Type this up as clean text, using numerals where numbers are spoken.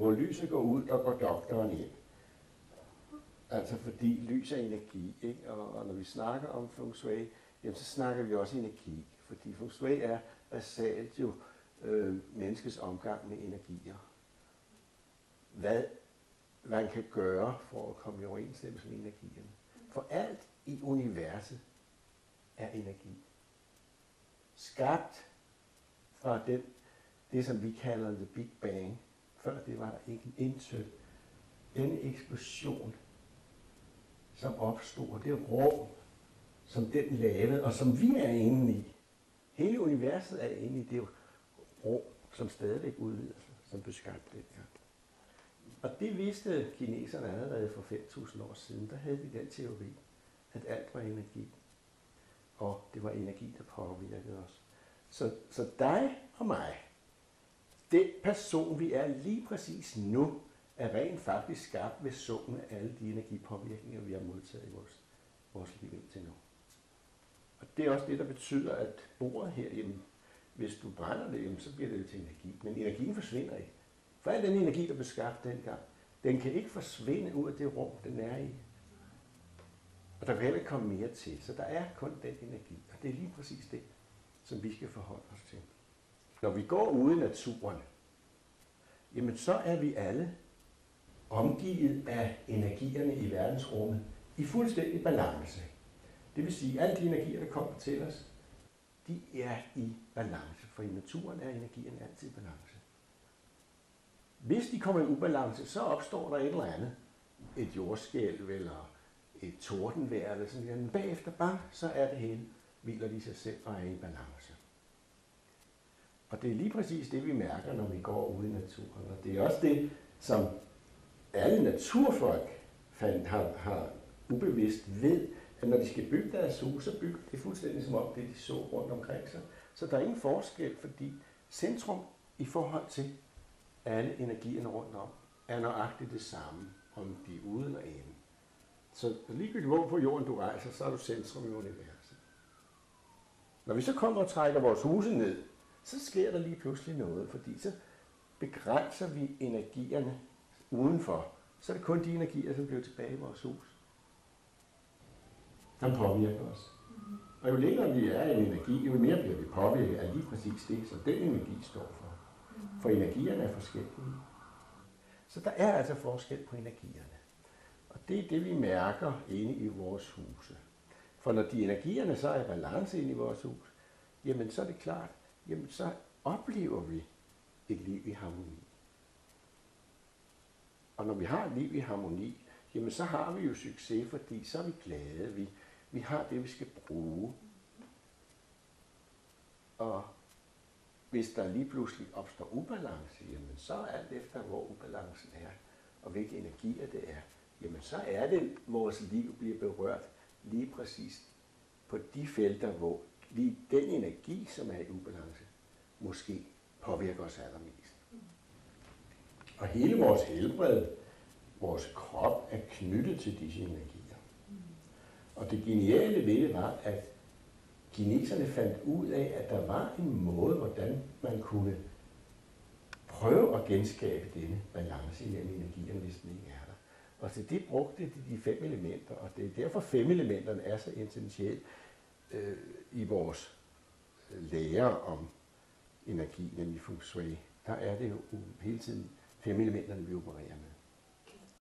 hvor lyset går ud, og går doktoren ind. Altså fordi lys er energi, ikke? Og når vi snakker om feng shui, jamen, så snakker vi også energi. Fordi feng shui er basalt jo menneskets omgang med energier. Hvad man kan gøre for at komme i overensstemmelse med energierne. For alt i universet er energi. Skabt fra det, som vi kalder the Big Bang. Før det var der ikke intet. Denne eksplosion, som opstod, det rum, som den lavede, og som vi er inde i. Hele universet er inde i det rum, som stadigvæk udvider sig, som blev skabt dengang. Og det vidste kineserne allerede for 5.000 år siden. Der havde vi den teori, at alt var energi. Og det var energi, der påvirkede os. Så dig og mig, den person, vi er lige præcis nu, er rent faktisk skabt ved summen af alle de energipåvirkninger, vi har modtaget i vores liv indtil nu. Og det er også det, der betyder, at bordet herhjemme, hvis du brænder det, så bliver det jo til energi. Men energien forsvinder ikke. For al den energi, der blev skabt dengang, den kan ikke forsvinde ud af det rum, den er i. Og der kan heller ikke komme mere til. Så der er kun den energi. Og det er lige præcis det, som vi skal forholde os til. Når vi går ude i naturen, jamen så er vi alle omgivet af energierne i verdensrummet i fuldstændig balance. Det vil sige, at alle de energier, der kommer til os, de er i balance. For i naturen er energierne altid i balance. Hvis de kommer i ubalance, så opstår der et eller andet. Et jordskælv eller et tordenvejr eller sådan noget. Men bagefter bare, så er det hele, hviler de sig selv og er i balance. Og det er lige præcis det, vi mærker, når vi går ude i naturen. Og det er også det, som alle naturfolk har ubevidst ved, at når de skal bygge deres hus, så bygger det fuldstændig som om det, de så rundt omkring sig. Så der er ingen forskel, fordi centrum i forhold til alle energierne rundt om er nøjagtigt det samme, om de er ude eller inde. Så ligegyldigt hvor på jorden du rejser, så er du centrum i universet. Når vi så kommer og trækker vores huse ned, så sker der lige pludselig noget, fordi så begrænser vi energierne udenfor. Så er det kun de energier, som bliver tilbage i vores hus, der påvirker os. Og jo længere vi er i en energi, jo mere bliver vi påvirket af lige præcis det, som den energi står for. For energierne er forskellige. Så der er altså forskel på energierne. Og det er det, vi mærker inde i vores huse. For når de energierne så er i balance inde i vores hus, jamen så er det klart, jamen så oplever vi et liv i harmoni. Og når vi har et liv i harmoni, jamen så har vi jo succes, fordi så er vi glade. Vi har det, vi skal bruge. Og hvis der lige pludselig opstår ubalance, jamen så er alt efter, hvor ubalancen er, og hvilke energier det er, jamen så er det, vores liv bliver berørt lige præcis på de felter, hvor lige den energi, som er i ubalance, måske påvirker os allermest. Og hele vores helbred, vores krop er knyttet til disse energier. Og det geniale ved det var, at kineserne fandt ud af, at der var en måde, hvordan man kunne prøve at genskabe denne balance mellem energierne, hvis den ikke er der. Og til det brugte de 5 elementer, og det er derfor 5 elementerne er så essentielle i vores lære om energi, nemlig feng shui. Der er det jo hele tiden 5 elementerne, vi opererer med.